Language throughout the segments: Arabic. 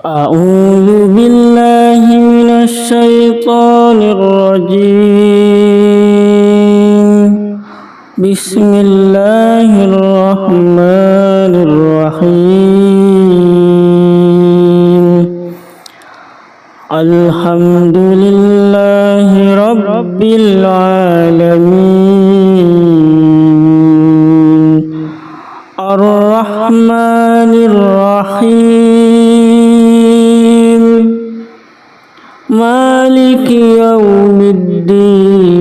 أعوذ بالله من الشيطان الرجيم. بسم الله الرحمن الرحيم. الحمد لله رب العالمين الرحمن الرحيم مالك يوم الدين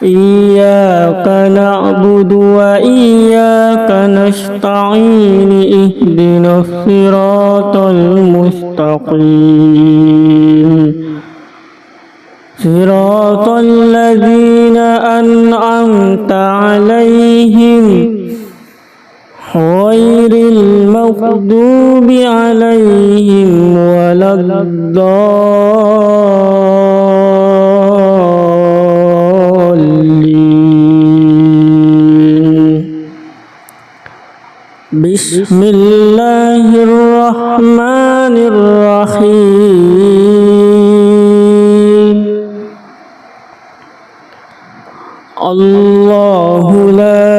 إياك نعبد وإياك نستعين اهدنا الصراط المستقيم صراط الذين أنعمت عليهم غير المغضوب عليهم ولا الضالين. بسم الله الرحمن الرحيم. الله لا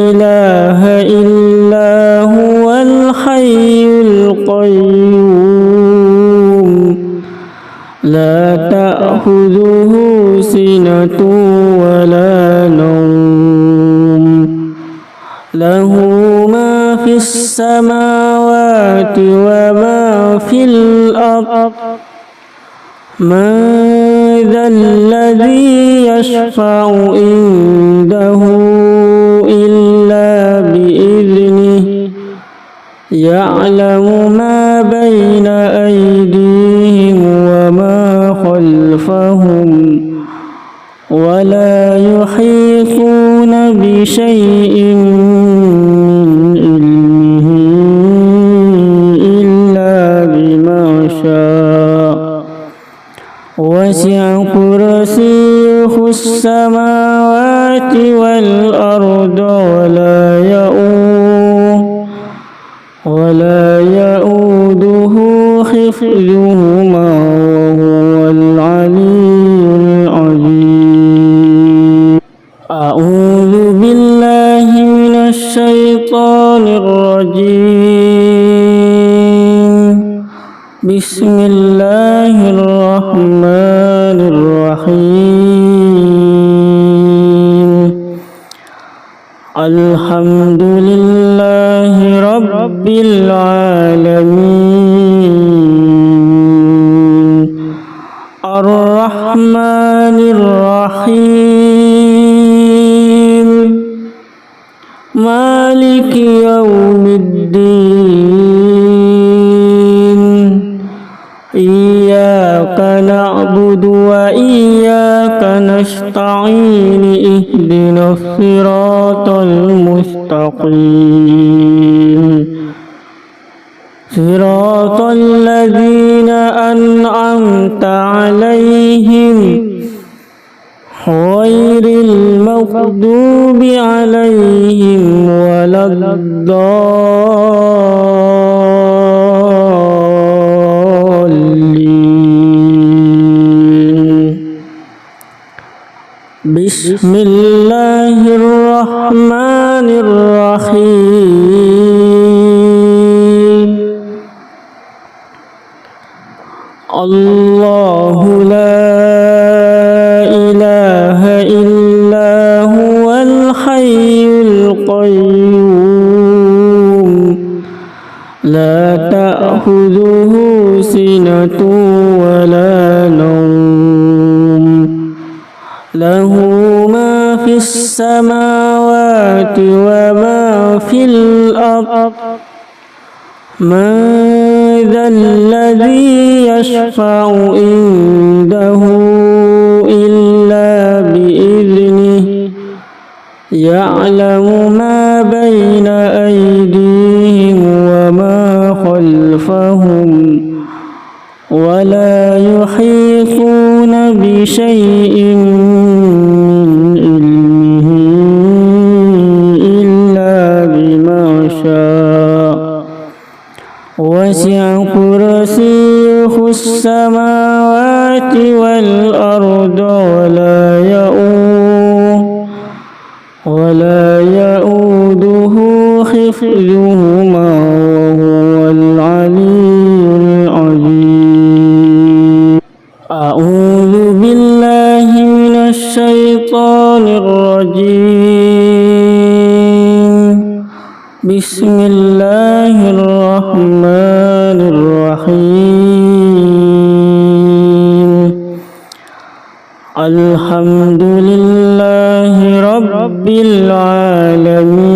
إله إلا هو الحي القيوم لا تأخذه سنة ولا نوم له ما في السماوات وما في الأرض من ذا الذي يشفع عنده إلا بإذنه يعلم ما بين أيديهم وما خلفهم ولا يحيطون بشيء من علمه إلا بما شاء وسع كرسيه السماوات والأرض ولا يؤوده حفظهما وهو العلي العظيم. أعوذ بالله من الشيطان الرجيم. بسم الله الرحمن الرحيم. الحمد لله رب العالمين الرحمن الرحيم مالك يوم الدين إياك نعبد وإياك نستعين اهدنا الصراط المستقيم صراط الذين أنعمت عليهم غير المغضوب عليهم ولا الضالين. بسم الله الرحمن الرحيم. الله لا إله إلا هو الحي القيوم لا تأخذه سنة ولا نوم له ما في السماوات وما في الأرض من ذا الذي يشفع عنده إلا بإذنه يعلم ما بين أيديهم وما خلفهم ولا يحيطون بشيء من علمه إلا بما شاء وسع كرسيه السماوات والأرض ولا يؤوده حفظهما وهو العلي العظيم. أعوذ بالله من الشيطان الرجيم. بسم الله الرحمن الرحيم. الحمد لله رب العالمين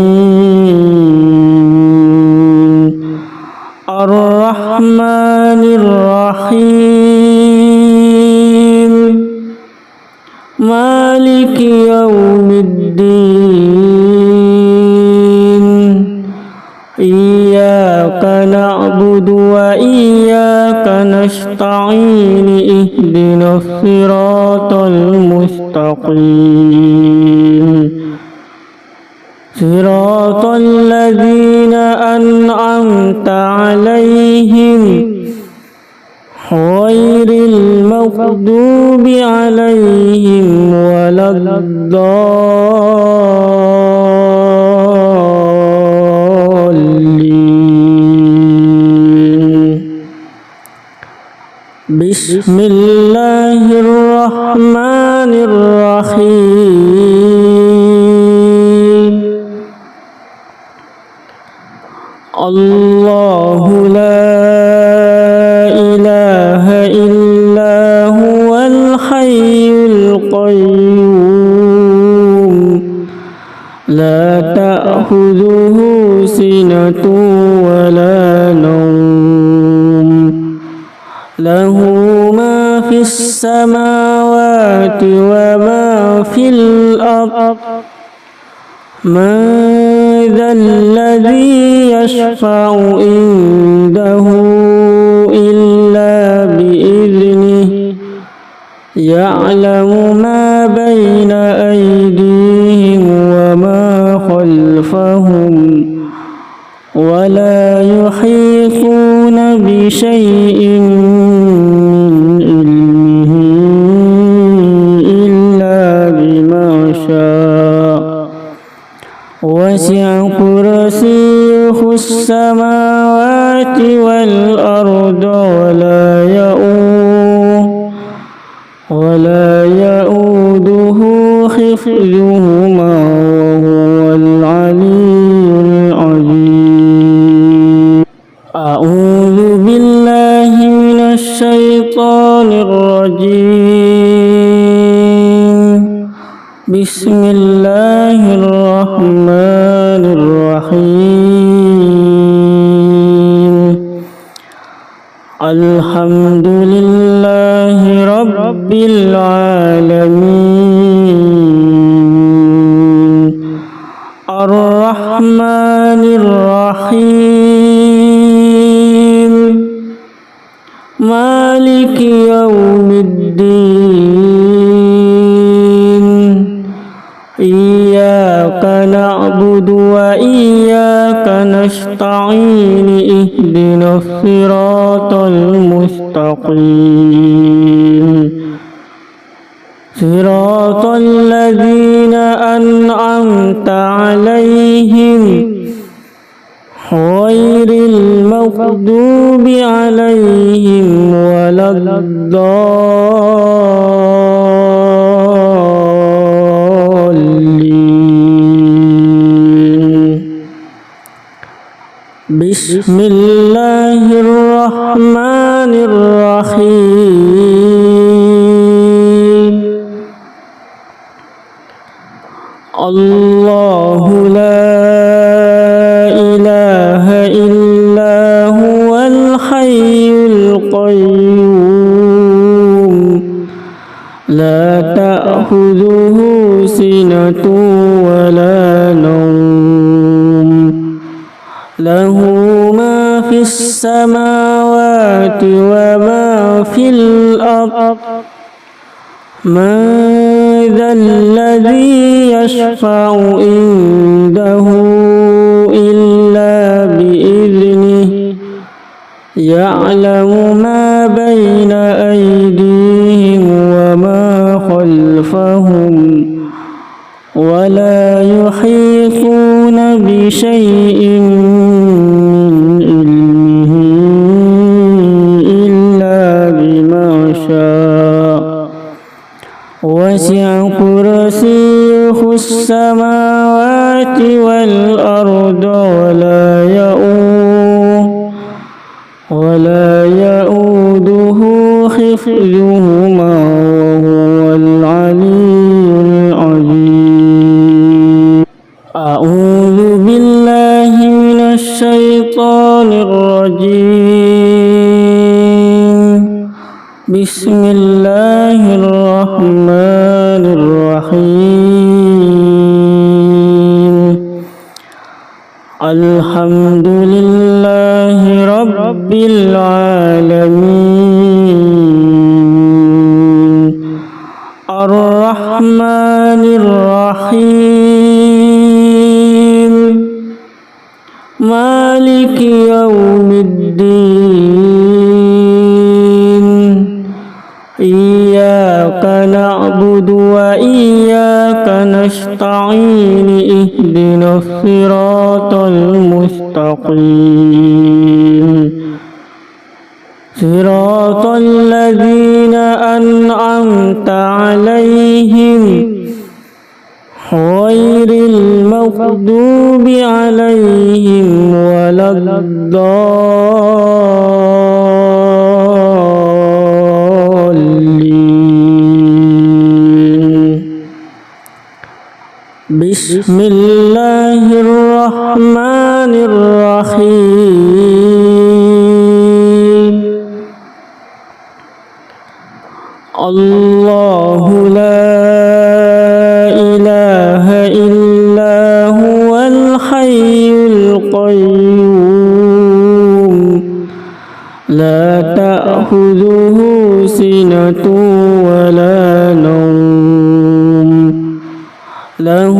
الرحمن الرحيم مالك يوم الدين إياك نعبد وإياك نستعين اهدنا الصراط المستقيم صراط الذين أنعمت عليهم غير المغضوب عليهم ولا الضالين. بسم الله الرحمن الرحيم. الله لا إله إلا هو الحي القيوم لا تأخذه سنة ولا نوم له ما في السماوات وما في الأرض من ذا الذي يشفع عنده إلا بإذنه يعلم ما بين أيديهم وما خلفهم ولا يحيطون بشيء من علمه إلا بما شاء وسع كرسيه السماوات والأرض ولا يؤوده حفظهما وهو العلي العظيم. أعوذ بالله من الشيطان الرجيم. بسم الله الرحمن الرحيم. الحمد لله رب العالمين الرحمن الرحيم مالك يوم الدين إياك نعبد وإياك نستعين اهدنا الصراط المستقيم صراط الذين أنعمت عليهم غير المغضوب عليهم ولا الضالين. بسم الله الرحمن الرحيم. الله لا إله إلا هو الحي القيوم لا تأخذه سنة ولا نوم له ما في السماوات وما في الأرض من ذا الذي يشفع عنده إلا بإذنه يعلم ما بين أيديهم وما خلفهم ولا يحيطون بشيء من علمه إلا بما شاء وسع كرسيه السماوات والأرض ولا يؤوده حفظهما وهو العلي العظيم. أعوذ بالله من الشيطان الرجيم. بسم الله الرحمن الرحيم. الحمد لله رب العالمين الرحمن الرحيم مالك يوم الدين إياك نعبد وإياك نستعين اهدنا الصراط المستقيم صراط الذين أنعمت عليهم غير المغضوب عليهم ولا الضالين. بسم الله الرحمن الرحيم. الله لا إله إلا هو الحي القيوم لا تأخذه سنة ولا نوم له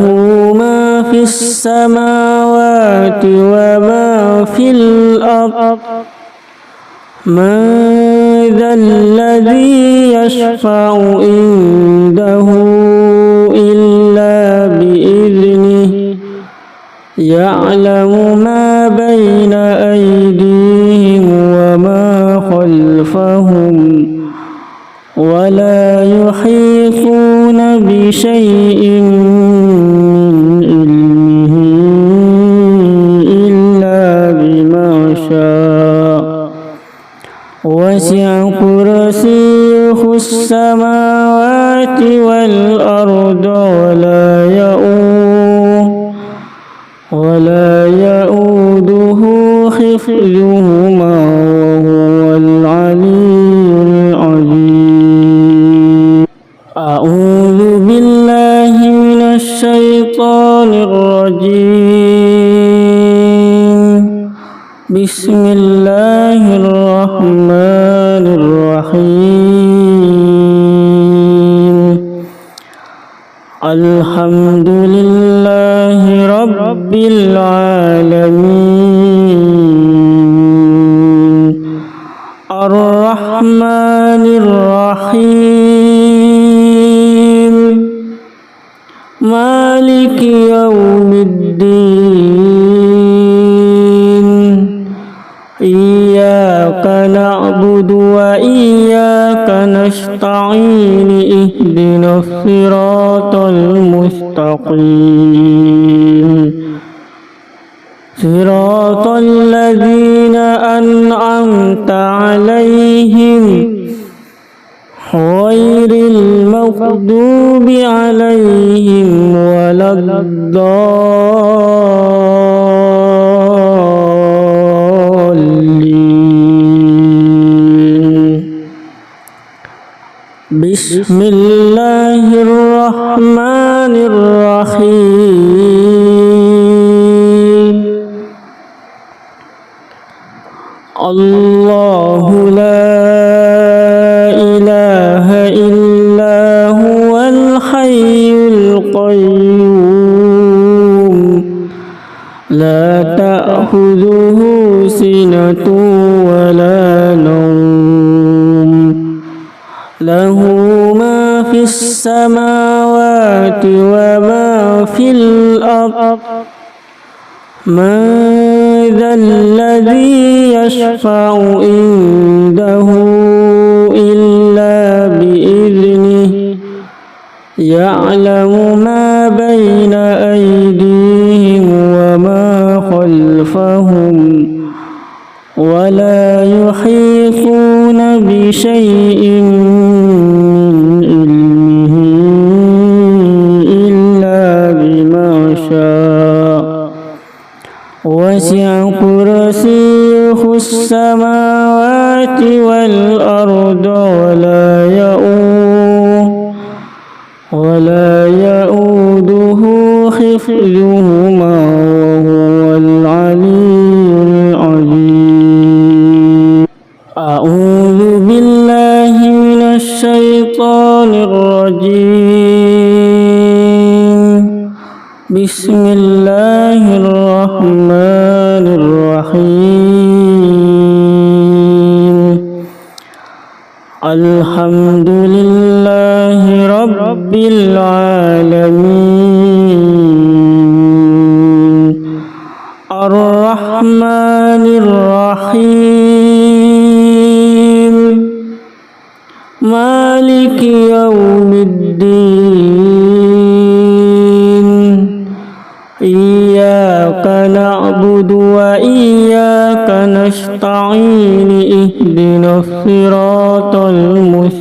ما في السماوات وما في الأرض من ذا الذي يشفع عنده إلا بإذنه يعلم ما بين أيديهم وما خلفهم ولا يحيطون بشيء من علمه إلا بما شاء وسع كرسيه السماوات والأرض ولا يؤوده حفظهما وهو العلي العظيم. أعوذ بالله من الشيطان الرجيم. بسم الله الرحمن الرحيم. الحمد لله رب العالمين الرحمن الرحيم مالك يوم الدين إياك نعبد وإياك نستعين اهدنا الصراط المستقيم صراط الذين أنعمت عليهم غير المغضوب عليهم ولا الضالين. بسم الله الرحمن الرحيم. الله لا إله إلا هو الحي القيوم لا تأخذه سنة ولا نوم له ما في السماوات وما في الأرض من ذا الذي يشفع عنده إلا بإذنه يعلم ما بين أيديهم وما خلفهم ولا يحيطون بشيء من علمه إلا بما شاء وسع كرسيه السماوات والأرض ولا يؤوده حفظهما وهو العلي العظيم أعوذ بالله من الشيطان الرجيم بسم الله الرحمن الرحيم الحمد لله رب العالمين الرحمن الرحيم مالك يوم الدين إياك نعبد وإياك نستعين اهدنا الصراط المستقيم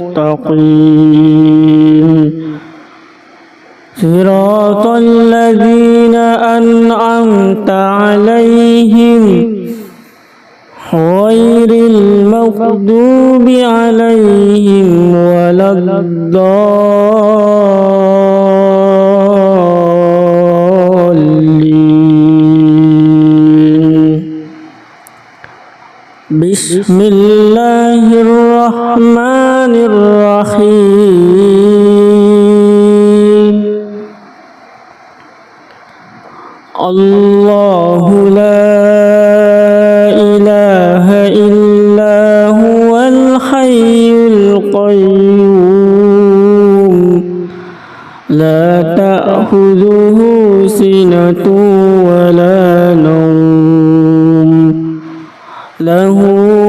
صراط الذين أنعمت عليهم غير المغضوب عليهم ولا الضالين بسم الله الرحمن الرحيم الله لا إله إلا هو الحي القيوم لا تأخذه سنة ولا نوم له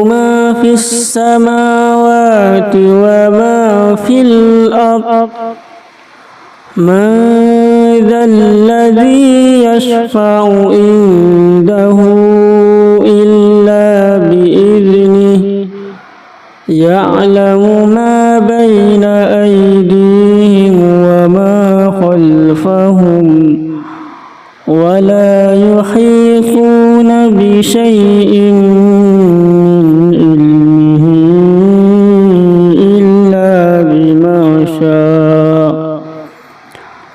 ما في السماوات وما في الأرض من ذا الذي يشفع عنده إلا بإذنه يعلم ما بين أيديهم وما خلفهم ولا يحيطون بشيء من علمه إلا بما شاء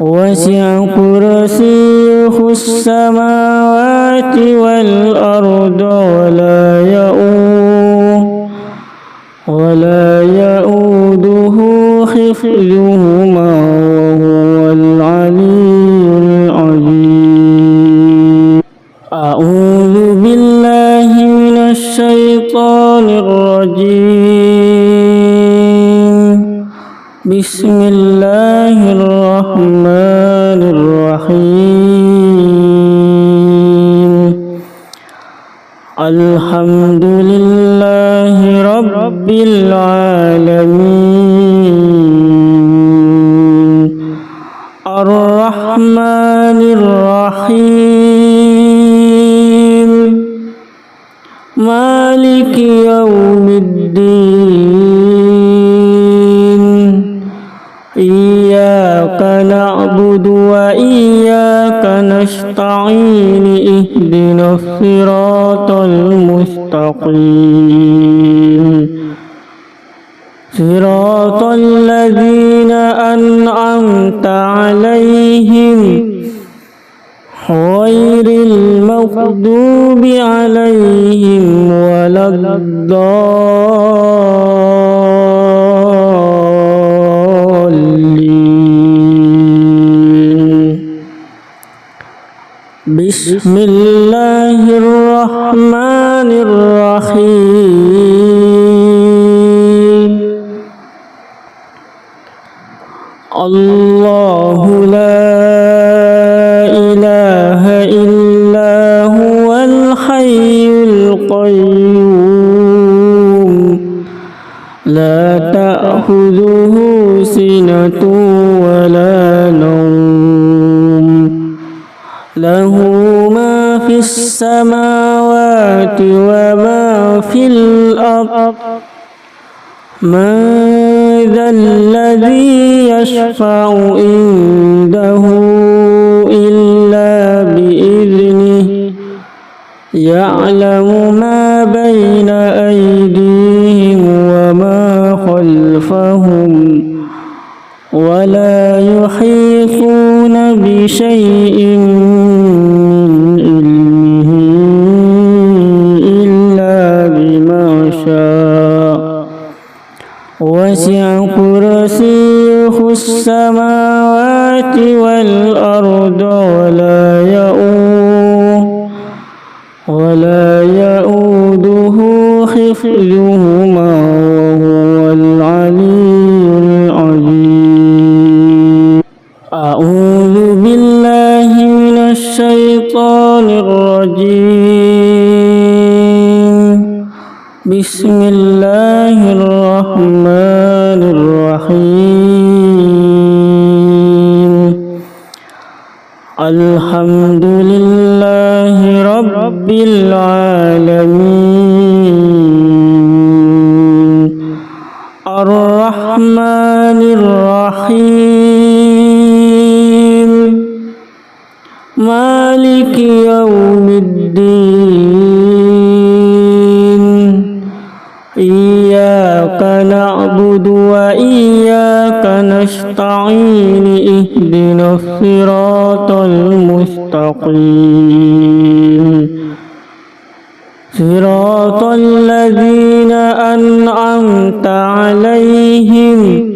وسع كرسيه السماوات والأرض ولا يؤوده حفظهما وهو العلي العظيم أعوذ بالله من الشيطان الرجيم بسم الله الرحمن الرحيم الحمد لله رب العالمين الرحمن الرحيم مالك يوم الدين إياك نعبد وإياك نستعين اهدنا الصراط المستقيم صراط الذين أنعمت عليهم غير المغضوب عليهم ولا الضالين بسم بسم الله الرحمن الرحيم الله لا إله إلا هو الحي القيوم لا تأخذه سنة ولا نوم له ما في السماوات وما في الأرض من ذا الذي يشفع عنده إلا بإذنه يعلم ما بين أيديهم وما خلفهم ولا يحيطون بشيء من علمه إلا بما شاء وسع كرسيه السماوات والأرض ولا يؤوده حفظهما وهو العلي العظيم أعوذ بالله من الشيطان الرجيم بسم الله الرحمن الرحيم الحمد لله رب العالمين الرحمن الرحيم مالك يوم الدين إياك نعبد وإياك نستعين اهدنا الصراط المستقيم صراط الذين أنعمت عليهم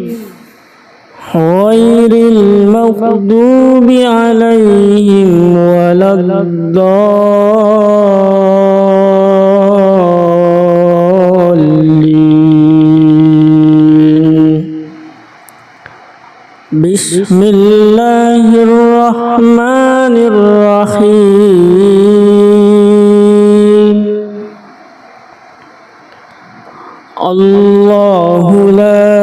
غير المغضوب عليهم ولا الضالين بسم الله الرحمن الرحيم الله لا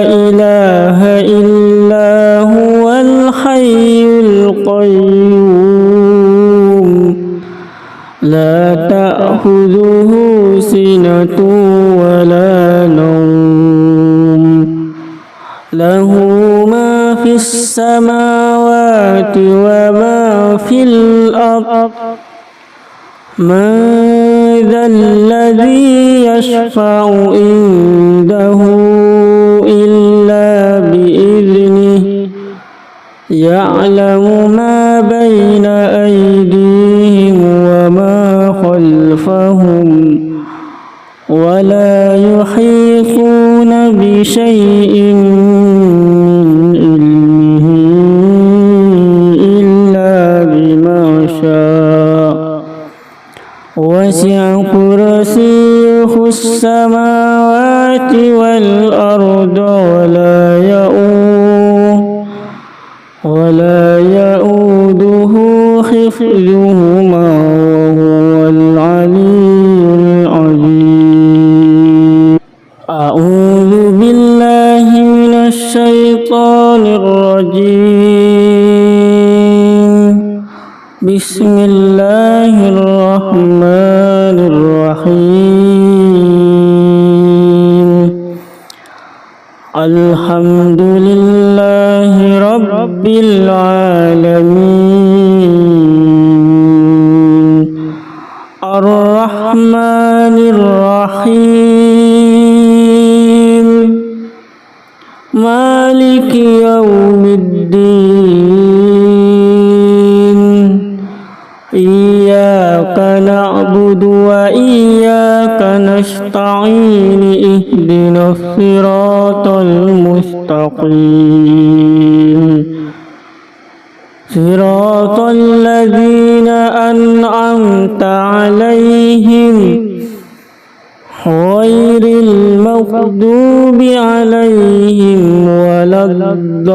إله إلا هو الحي القيوم لا تأخذه سنة ولا نوم له ما في السماوات وما في الأرض من ذا الذي يشفع عنده إلا بإذنه يعلم ما بين أيديهم وما خلفهم ولا يحيطون بشيء من علمه إلا بما شاء وسع كرسيه السماوات والأرض ولا يؤوده حفظهما وهو العلي العظيم أعوذ بالله من الشيطان الرجيم بسم الله الرحمن الرحيم الحمد لله رب العالمين الرحمن الرحيم مالك يوم الدين إياك نعبد وإياك نستعين اهدنا الصراط المستقيم صراط الذين أنعمت عليهم غير المغضوب عليهم ولا الضالين.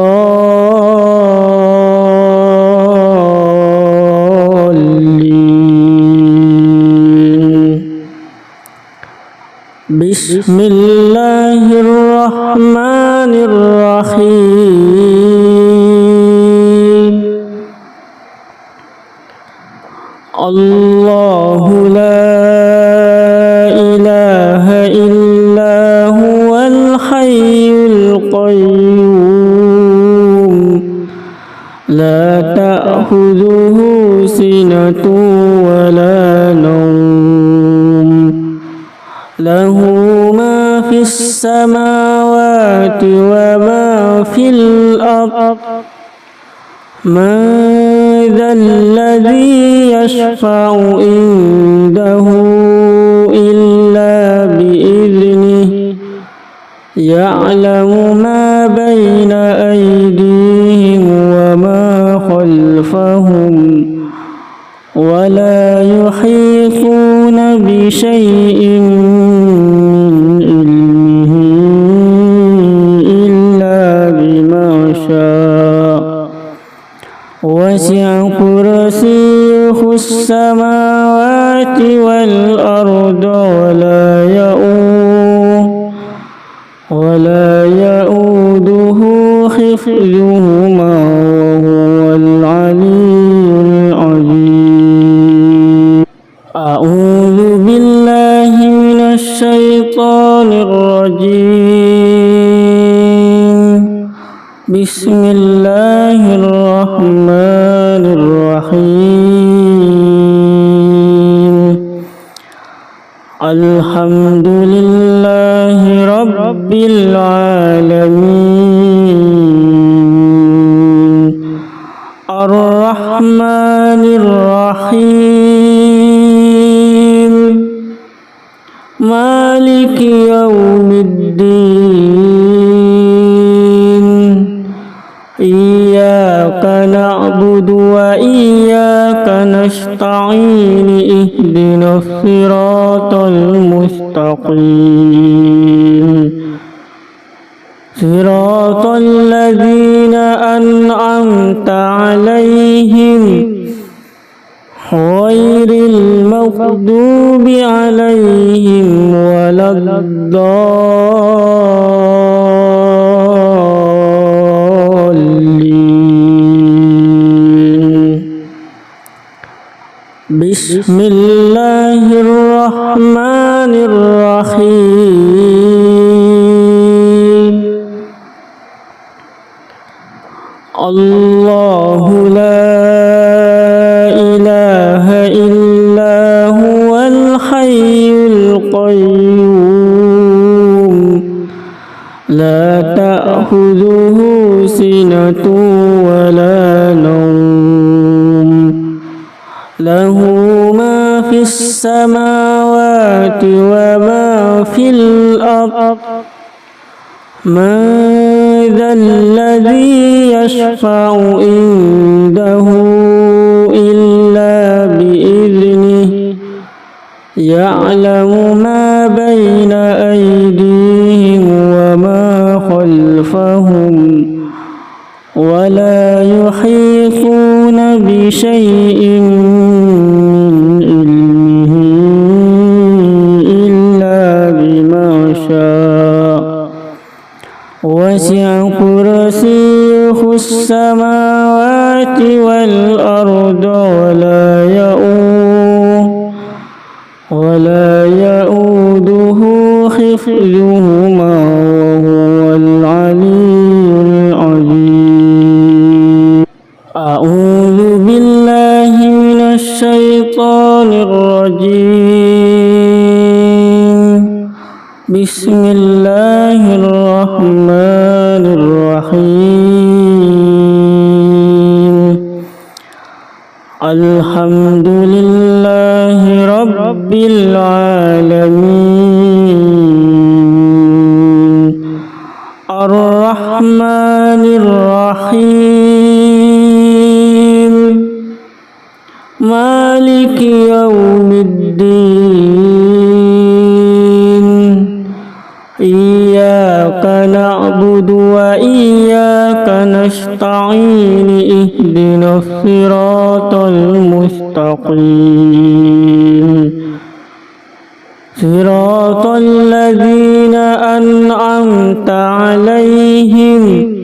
بسم الله الرحمن الرحيم. الله لا إله إلا هو الحي القيوم لا تأخذه سنة ولا نوم له ما في السماوات وما في الأرض من ذا الذي يشفع عنده إلا بإذنه يعلم ما بين أيديهم وما خلفهم ولا يحيطون بشيء من علمه إلا بما شاء وسع كرسيه السماوات والأرض ولا يؤوده حفظهما وهو العلي العظيم. أعوذ بالله من الشيطان الرجيم. بسم الله الرحمن الرحيم. الحمد لله رب العالمين الرحمن الرحيم مالك يوم الدين إياك نعبد وإياك نستعين اهدنا الصراط المستقيم صراط الذين أنعمت عليهم غير المغضوب عليهم ولا الضالين. بسم الله الرحمن الرحيم. الله لا إله إلا هو الحي القيوم لا تأخذه سنة ولا نوم له ما في السماوات وما في الأرض من ذا الذي يشفع عنده إلا بإذنه يعلم ما بين أيديهم وما خلفهم ولا يحيطون بشيء من علمه إلا بما شاء وسع كرسيه السماوات والأرض ولا يؤوده حفظهما وهو العلي العظيم. أعوذ بالله من الشيطان الرجيم. بسم الله الرحمن الرحيم. الحمد لله رب العالمين الرحمن الرحيم المستقيم صراط الذين أنعمت عليهم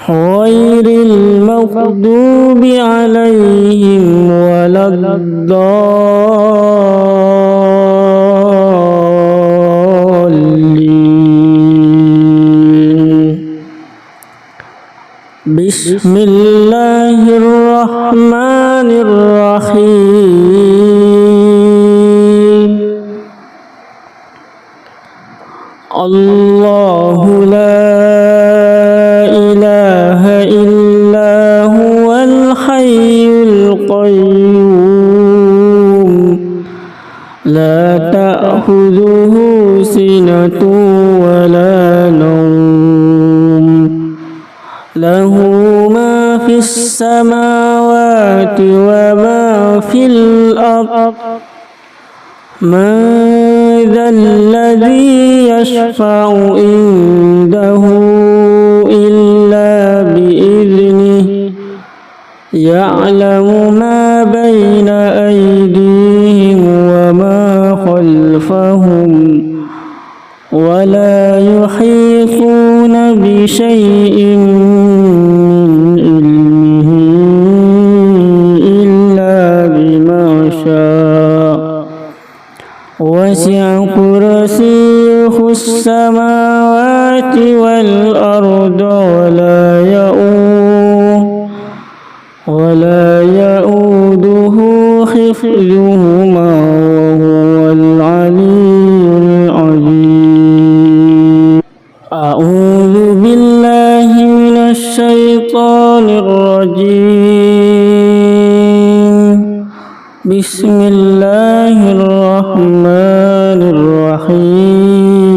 غير المغضوب عليهم ولا الضالين بسم الله الرحمن الرحيم الله لا إله إلا هو الحي القيوم لا تأخذه سنة ولا نوم له ما في السماوات وما في الأرض من ذا الذي يشفع عنده إلا بإذنه يعلم ما بين أيديهم وما خلفهم ولا يحيطون بشيء من علمه إلا بما شاء وسع كرسيه السماوات والأرض ولا يؤوده حفظهما وهو العلي العظيم أعوذ بالله من الشيطان الرجيم بسم الله الرحمن الرحيم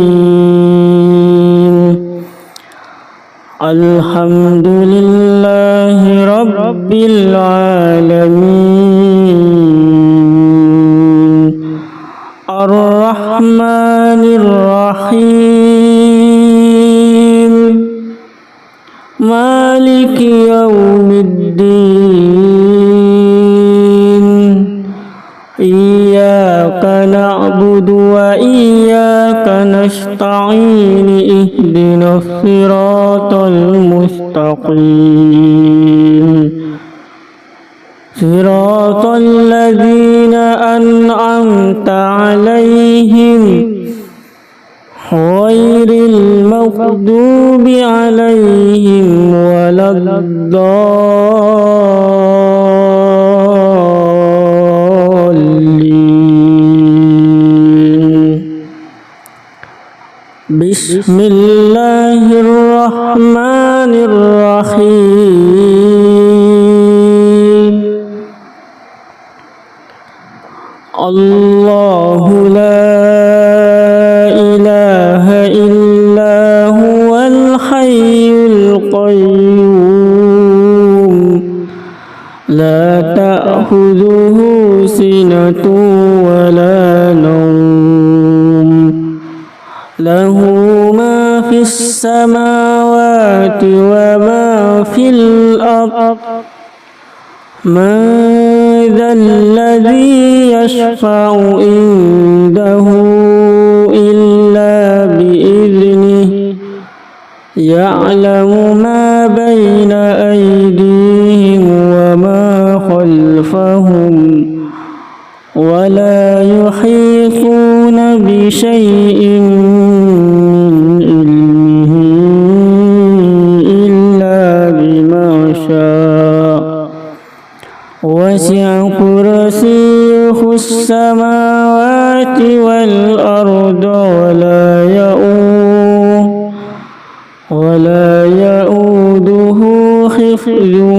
الحمد لله رب العالمين الرحمن الرحيم مالك يوم الدين إياك نعبد وإياك نستعين اهدنا الصراط المستقيم صراط الذين أنعمت عليهم غير المغضوب عليهم ولا الضالين بسم الله الرحمن الرحيم الله لا إله إلا هو الحي القيوم لا تأخذه سنة ولا نوم له ما في السماوات وما في الأرض من ذا الذي يشفع عنده إلا بإذنه يعلم ما بين أيديهم وما خلفهم ولا يحيطون بشيء من علمه إلا بما شاء وسع كرسيه السماوات والأرض ولا يؤوده حفظهما